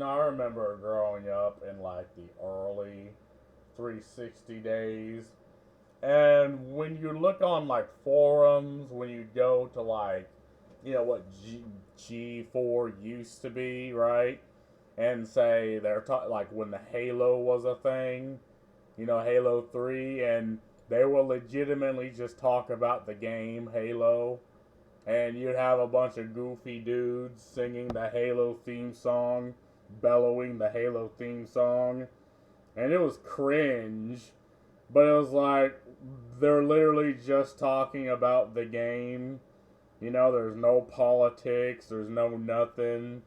I remember growing up in like the early 360 days. And when you look on like forums, when you go to like, what G4 used to be, right? And say they're like when the Halo was a thing, Halo 3, and they will legitimately just talk about the game Halo. And you'd have a bunch of goofy dudes singing the Halo theme song, bellowing the Halo theme song. And it was cringe, but it was like they're literally just talking about the game. There's no politics, there's no nothing,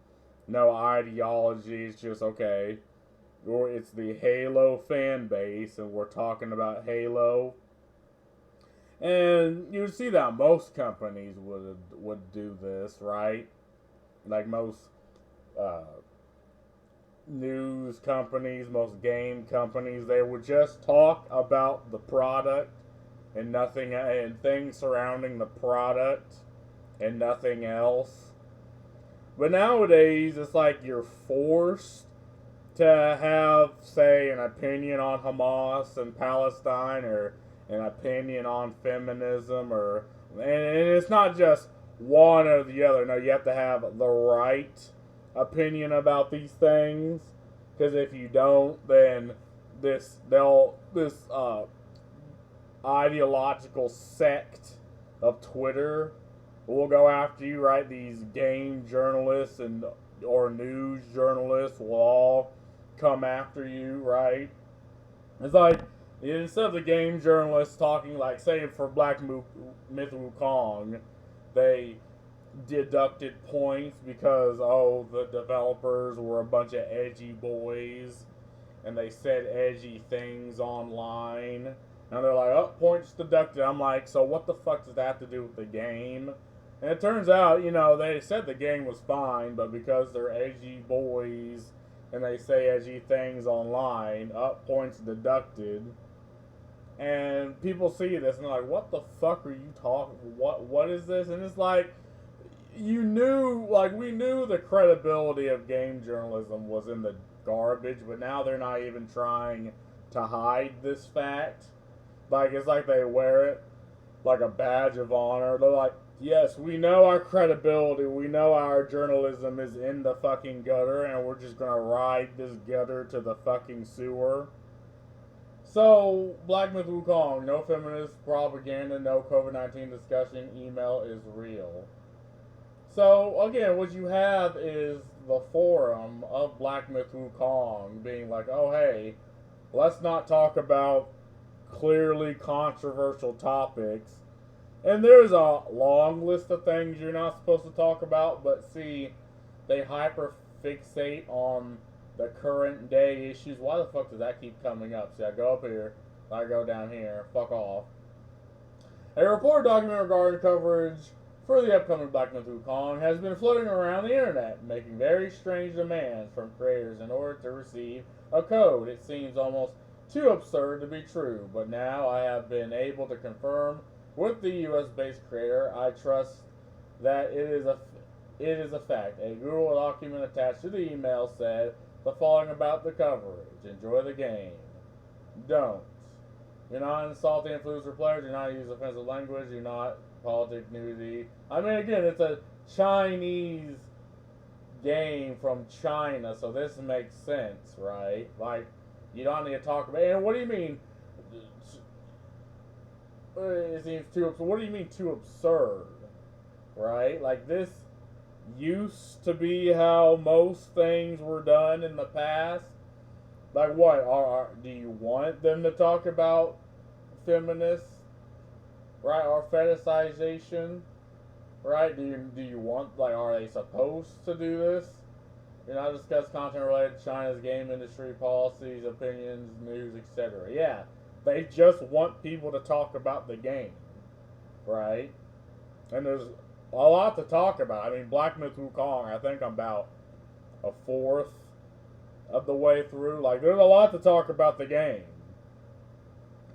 no ideology. It's just okay. Or it's the Halo fan base, and we're talking about Halo. And you see that most companies would do this, right? Like most uh, news companies, most game companies, they would just talk about the product and nothing and things surrounding the product and nothing else. But nowadays, it's like you're forced to have, say, an opinion on Hamas and Palestine, or an opinion on feminism, and it's not just one or the other. No, you have to have the right opinion about these things, because if you don't, then this ideological sect of Twitter will go after you, right? These game journalists and or news journalists will all come after you, right? It's like instead of the game journalists talking, like, say for Black Myth Wukong, they deducted points because the developers were a bunch of edgy boys and they said edgy things online. And they're like, oh, points deducted. I'm like, so what the fuck does that have to do with the game? And it turns out, they said the game was fine, but because they're edgy boys and they say edgy things online, up points deducted. And people see this and they're like, what the fuck are you talking? What is this? And it's like, we knew the credibility of game journalism was in the garbage, but now they're not even trying to hide this fact. Like, it's like they wear it like a badge of honor. They're like, yes, we know our credibility. We know our journalism is in the fucking gutter, and we're just gonna ride this gutter to the fucking sewer. So, Black Myth Wukong, no feminist propaganda, no COVID-19 discussion, email is real. So, again, what you have is the forum of Black Myth Wukong being like, oh, hey, let's not talk about clearly controversial topics. And there's a long list of things you're not supposed to talk about, but see, they hyper fixate on the current day issues. Why the fuck does that keep coming up? See, I go up here, I go down here, fuck off. A report document regarding coverage for the upcoming Black Myth Wukong has been floating around the internet, making very strange demands from creators in order to receive a code. It seems almost too absurd to be true, but now I have been able to confirm with the US-based creator. I trust that it is a fact. A Google document attached to the email said the following about the coverage. Enjoy the game. Don't. Do not insult the influencer players. Do not use offensive language. Do not politic nudity. I mean, again, it's a Chinese game from China, so this makes sense, right? Like, you don't need to talk about. And what do you mean? It seems too absurd. What do you mean too absurd? Right? Like, this used to be how most things were done in the past. Like, what? Do you want them to talk about feminists? Right? Or fetishization? Right? Do you want, like, are they supposed to do this? I discuss content related to China's game industry policies, opinions, news, etc. Yeah, they just want people to talk about the game, right? And there's a lot to talk about. I mean, Black Myth Wukong, I think I'm about a fourth of the way through. Like, there's a lot to talk about the game.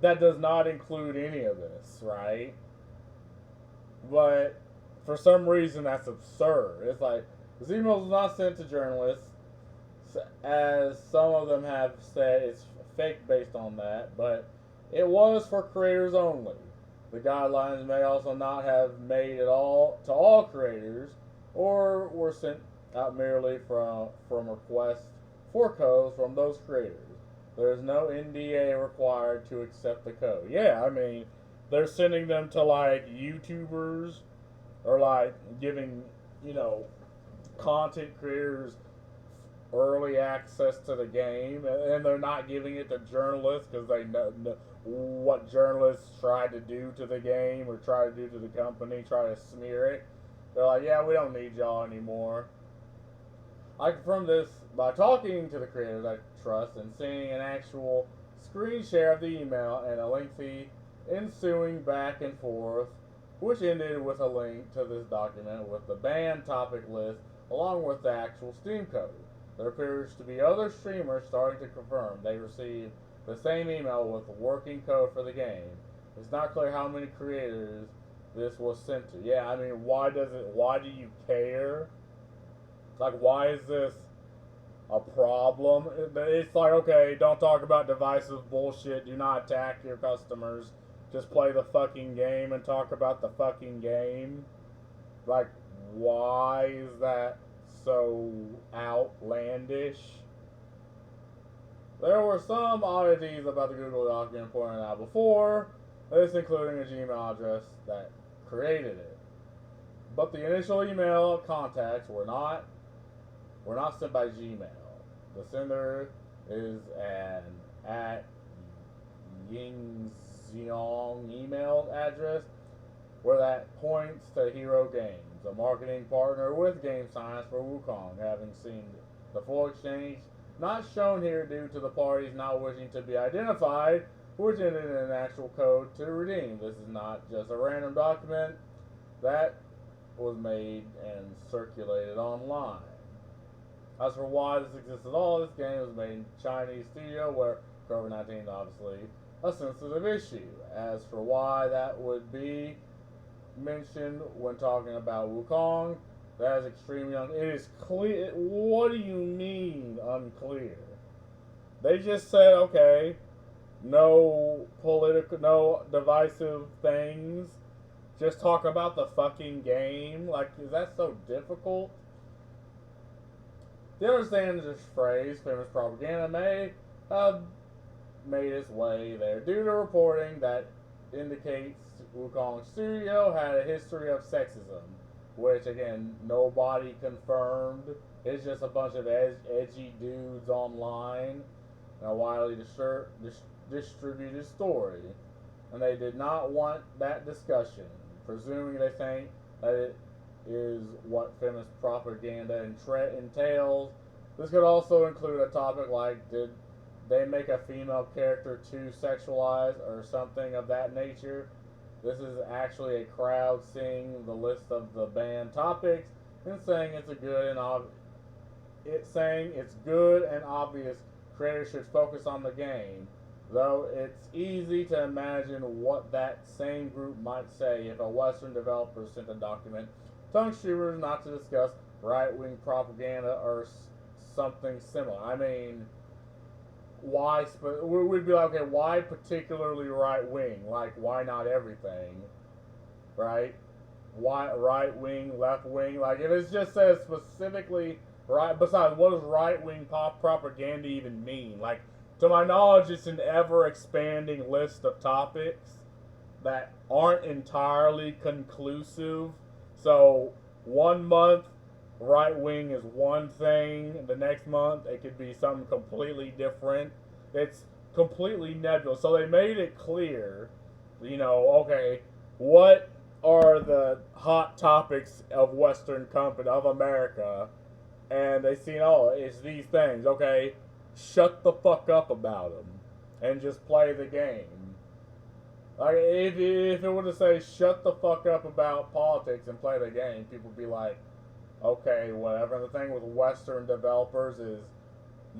That does not include any of this, right? But for some reason, that's absurd. It's like, this email was not sent to journalists. as some of them have said, it's fake based on that, but it was for creators only. The guidelines may also not have made it all to all creators, or were sent out merely from requests for codes from those creators. There is no NDA required to accept the code. Yeah, I mean, they're sending them to like YouTubers or like giving, you know, content creators early access to the game, and they're not giving it to journalists because they know what journalists try to do to the game or try to do to the company, try to smear it. They're like, yeah, we don't need y'all anymore. I confirm this by talking to the creators I trust and seeing an actual screen share of the email and a lengthy ensuing back and forth, which ended with a link to this document with the banned topic list along with the actual Steam code. There appears to be other streamers starting to confirm they received the same email with the working code for the game. It's not clear how many creators this was sent to. Yeah, I mean, why do you care? Like, why is this a problem? It's like, okay, don't talk about divisive bullshit. Do not attack your customers. Just play the fucking game and talk about the fucking game. Like, why is that so outlandish? There were some oddities about the Google document pointed out before, this including a Gmail address that created it. But the initial email contacts were not sent by Gmail. The sender is an at Yingxiong email address where that points to Hero Games, a marketing partner with Game Science for Wukong, having seen the full exchange not shown here due to the parties not wishing to be identified, which ended in an actual code to redeem. This is not just a random document that was made and circulated online. As for why this exists at all, this game was made in Chinese studio where COVID-19 is obviously a sensitive issue. As for why that would be mentioned when talking about Wukong, that is extremely it is clear. What do you mean unclear? They just said, okay, no political, no divisive things. Just talk about the fucking game. Like, is that so difficult? The understanding of this phrase, Fiminist propaganda, may have made its way there due to reporting that indicates Wukong Studio had a history of sexism, which again nobody confirmed. It's just a bunch of edgy dudes online and a widely distributed story, and they did not want that discussion, presuming they think that it is what feminist propaganda entails. This could also include a topic like, did they make a female character too sexualized or something of that nature? This is actually a crowd seeing the list of the banned topics and saying it's good and obvious creators should focus on the game, though it's easy to imagine what that same group might say if a Western developer sent a document telling streamers not to discuss right-wing propaganda or something similar. I mean, why? We'd be like, okay, why particularly right-wing? Like, why not everything? Right? Why right-wing, left-wing? Like, if it just says specifically right. Besides, what does right-wing propaganda even mean? Like, to my knowledge, it's an ever-expanding list of topics that aren't entirely conclusive. So, one month, right wing is one thing. The next month, it could be something completely different. It's completely nebulous. So, they made it clear, okay, what are the hot topics of Western company, of America? And they seen, it's these things. Okay, shut the fuck up about them and just play the game. Like, if it were to say shut the fuck up about politics and play the game, people would be like, okay, whatever. And the thing with Western developers is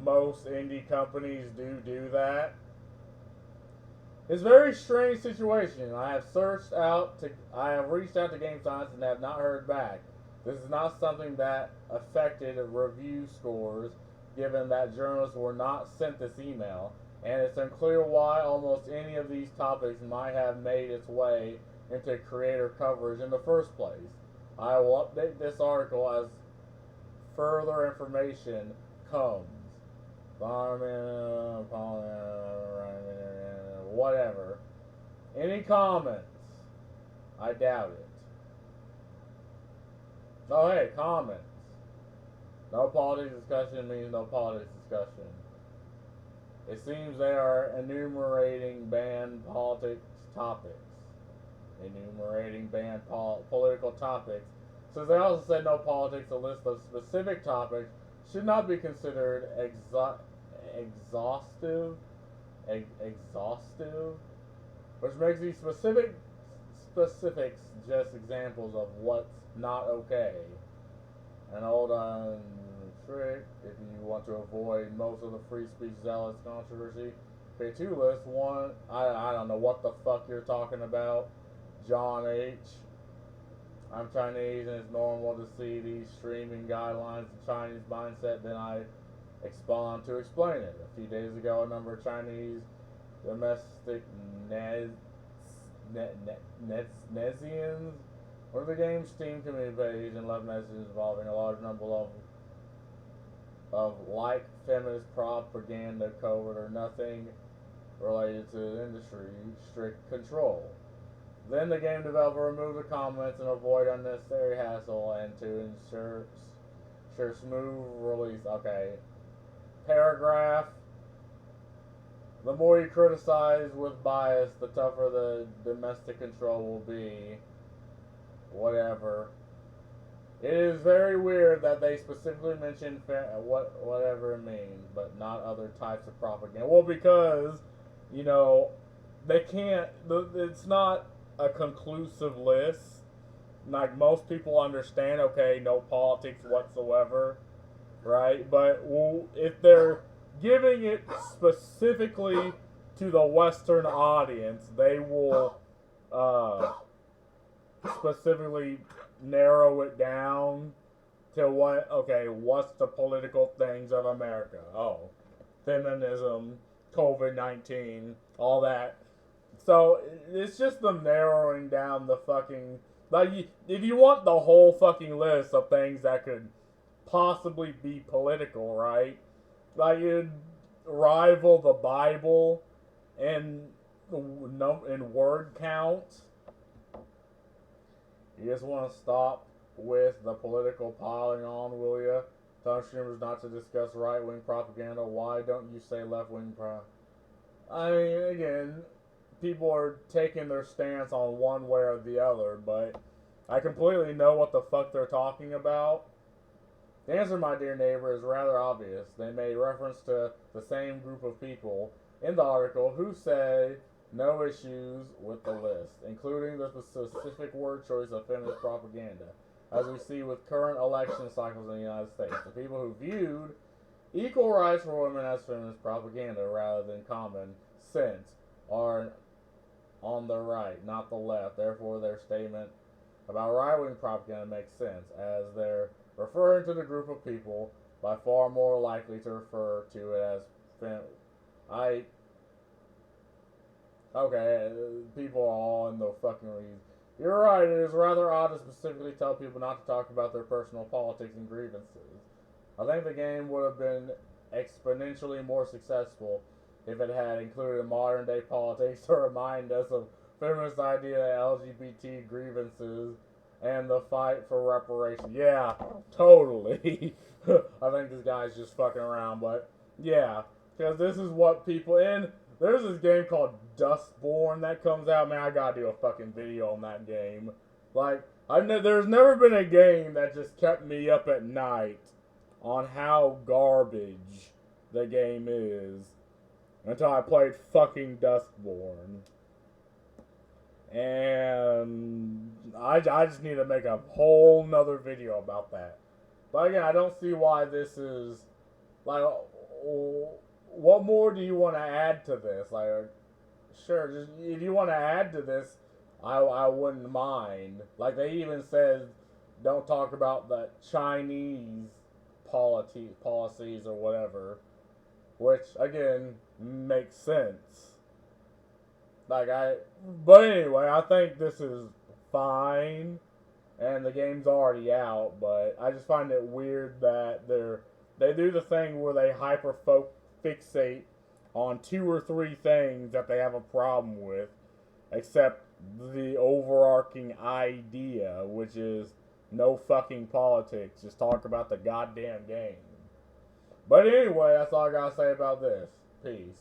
most indie companies do that. It's a very strange situation. I have reached out to Game Science and have not heard back. This is not something that affected review scores given that journalists were not sent this email, and it's unclear why almost any of these topics might have made its way into creator coverage in the first place. I will update this article as further information comes. Whatever. Any comments? I doubt it. Oh, hey, comments. No politics discussion means no politics discussion. It seems they are enumerating banned politics topics. Enumerating banned political topics. Since they also said no politics, a list of specific topics should not be considered exhaustive, which makes these specifics just examples of what's not okay. An old trick, if you want to avoid most of the free speech zealous controversy, pick two lists. One, I don't know what the fuck you're talking about. John H. I'm Chinese and it's normal to see these streaming guidelines of Chinese mindset. Then I expound to explain it. A few days ago, a number of Chinese domestic Nezians were the game's Steam community page and left messages involving a large number of like feminist propaganda covert or nothing related to the industry strict control. Then the game developer removed the comments and avoid unnecessary hassle and to ensure smooth release. Okay. Paragraph. The more you criticize with bias, the tougher the domestic control will be. Whatever. It is very weird that they specifically mentioned whatever it means, but not other types of propaganda. Well, because, you know, they can't, it's not a conclusive list. Like, most people understand, okay, no politics whatsoever, right? But if they're giving it specifically to the Western audience, they will specifically narrow it down to what's the political things of America? Oh, feminism, COVID-19, all that. So it's just them narrowing down the fucking, like, if you want the whole fucking list of things that could possibly be political, right? Like, it'd rival the Bible in word count. You just want to stop with the political piling on, will ya? Tell streamers not to discuss right-wing propaganda. Why don't you say left-wing I mean, again, people are taking their stance on one way or the other, but I completely know what the fuck they're talking about. The answer, my dear neighbor, is rather obvious. They made reference to the same group of people in the article who say no issues with the list, including the specific word choice of feminist propaganda, as we see with current election cycles in the United States. The people who viewed equal rights for women as feminist propaganda rather than common sense are on the right, not the left. Therefore, their statement about right-wing propaganda makes sense, as they're referring to the group of people by far more likely to refer to it as okay, people are all in the fucking lead. You're right, it is rather odd to specifically tell people not to talk about their personal politics and grievances. I think the game would have been exponentially more successful if it had included modern day politics to remind us of feminist idea, LGBT grievances, and the fight for reparation. Yeah, totally. I think this guy's just fucking around, but yeah, because this is what people in. There's this game called Dustborn that comes out. Man, I gotta do a fucking video on that game. Like, there's never been a game that just kept me up at night on how garbage the game is until I played fucking Dustborn. And I just need to make a whole nother video about that. But again, I don't see why this is, like, what more do you want to add to this? Like, sure, just, if you want to add to this, I wouldn't mind. Like, they even said, don't talk about the Chinese policies or whatever, which again makes sense. But anyway, I think this is fine, and the game's already out. But I just find it weird that they do the thing where they fixate on 2 or 3 things that they have a problem with, except the overarching idea, which is no fucking politics. Just talk about the goddamn game. But anyway, that's all I gotta say about this. Peace.